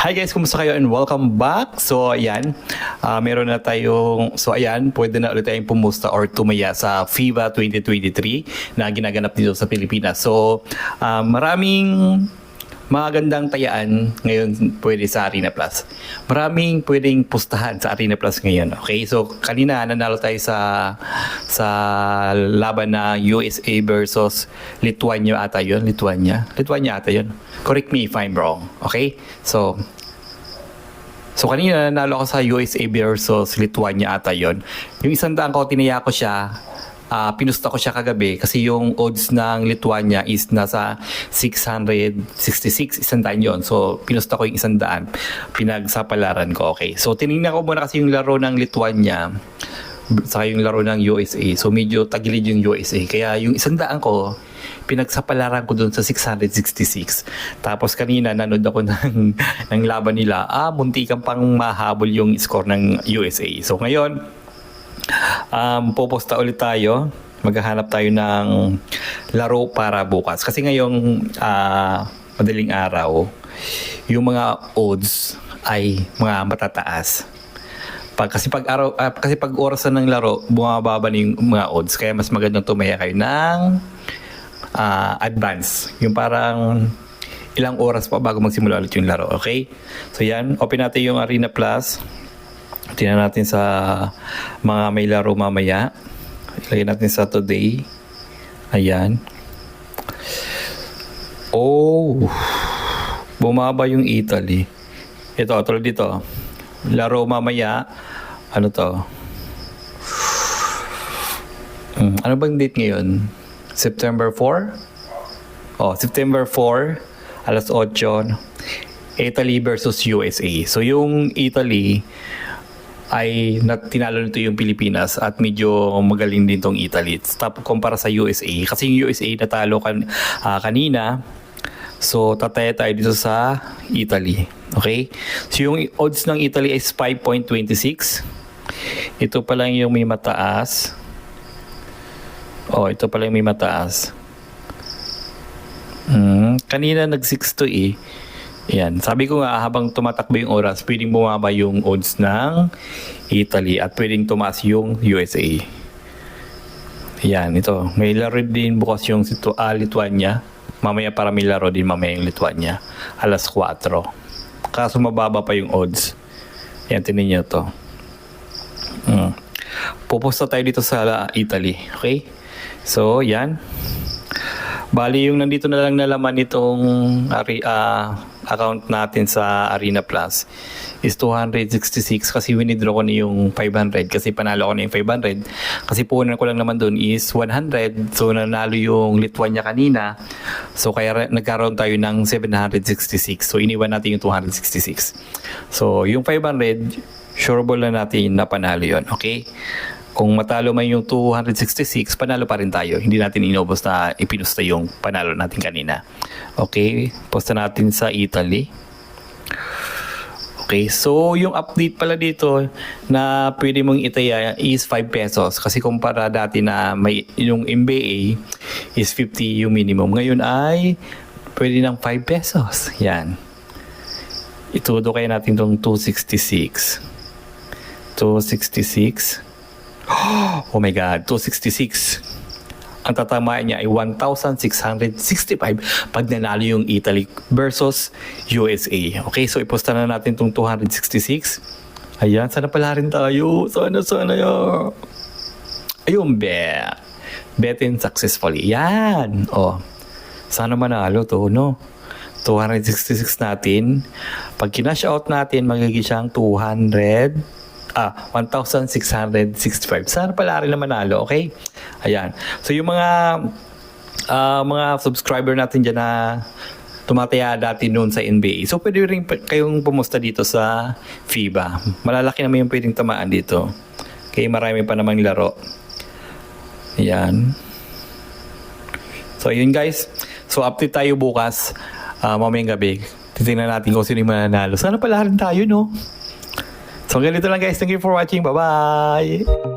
Hi guys, kumusta kayo and welcome back. So ayan, meron na tayong, pwede na ulit tayong pumusta or tumaya sa FIBA 2023 na ginaganap dito sa Pilipinas. So maraming magandang tayaan ngayon pwede sa Arena Plus. Maraming pwedeng pustahan sa Arena Plus ngayon. Okay, so kanina nanalo tayo sa laban na USA versus Lithuania ata yun. Lithuania ata yun. Correct me if I'm wrong. Okay, so kanina nanalo ako sa USA versus Lithuania ata yun. Yung 100 ko, tinaya ko siya. Pinusta ko siya kagabi kasi yung odds ng Lithuania is nasa 666, 100 yun. So, pinusta ko yung 100. Pinagsapalaran ko, okay. So, tinignan ko muna kasi yung laro ng Lithuania saka yung laro ng USA. So, medyo tagilid yung USA. Kaya yung 100 ko, pinagsapalaran ko dun sa 666. Tapos kanina nanood ako ng laban nila. Muntikan pang mahabol yung score ng USA. So, ngayon, puposta ulit tayo. Maghahanap tayo ng laro para bukas. Kasi ngayong madaling araw, yung mga odds ay mga matataas. Kasi pag orasan ng laro, bumababa na yung mga odds. Kaya mas magandang tumaya kayo ng advance. Yung parang ilang oras pa bago magsimula ulit yung laro. Okay? So yan, open natin yung Arena Plus. Tingnan natin sa mga may laro mamaya. Ilagay natin sa today. Ayan. Bumaba yung Italy. Ito, tulad dito. Laro mamaya. Ano to? Ano bang date ngayon? September 4? September 4, alas 8. Italy versus USA. So yung Italy ay tinalo nito yung Pilipinas at medyo magaling din tong Italy. Tapos kumpara sa USA. Kasi yung USA natalo kanina. So tataya tayo dito sa Italy. Okay? So yung odds ng Italy is 5.26. Ito pa lang yung may mataas. Ito pa lang may mataas. Kanina nag-6 to eh. Yan. Sabi ko nga, habang tumatakbo yung oras, pwedeng bumaba yung odds ng Italy at pwedeng tumaas yung USA. Yan, ito. May laro din bukas yung Lithuania. Mamaya para may laro din mamaya yung Lithuania. Alas 4. Kaso mababa pa yung odds. Yan, tinan nyo to. Pupusta tayo dito sa Italy. Okay? So, yan. Bali, yung nandito na lang nalaman itong account natin sa Arena Plus is 266 kasi winidraw ko na yung 500 kasi panalo ko na yung 500 kasi punan ko lang naman doon is 100. So nanalo yung Lithuania kanina, so kaya nagkaroon tayo ng 766. So iniwan natin yung 266. So yung 500 sure ball na natin na panalo yun. Okay, kung matalo man yung 266, panalo pa rin tayo. Hindi natin inubos na ipinusta yung panalo natin kanina. Okay, posta natin sa Italy. Okay, so yung update pala dito na pwede mong itaya is 5 pesos. Kasi kumpara dati na may yung MBA is 50 yung minimum. Ngayon ay pwede ng 5 pesos. Yan. Itudo kaya natin itong 266. 266. Oh my God, 266. Ang tatamaan niya ay 1,665 pag nanalo yung Italy versus USA. Okay, so iposta na natin itong 266. Ayan, sana pala rin tayo. Sana yun. Ayun, betin successfully. Yan. Sana manalo to, no? 266 natin. Pag kinash out natin, magiging siyang 1,665. Sana pala rin na manalo, okay? Ayan. So yung mga subscriber natin dyan na tumataya dati noon sa NBA. So pwede rin kayong pumusta dito sa FIBA. Malalaki naman yung pwedeng tamaan dito. Okay, marami pa namang laro. Ayan. So yun guys. So update tayo bukas. Mamayang gabi. Titingnan natin kung sino yung mananalo. Sana pala rin tayo, no? So ganito lang guys. Thank you for watching. Bye-bye!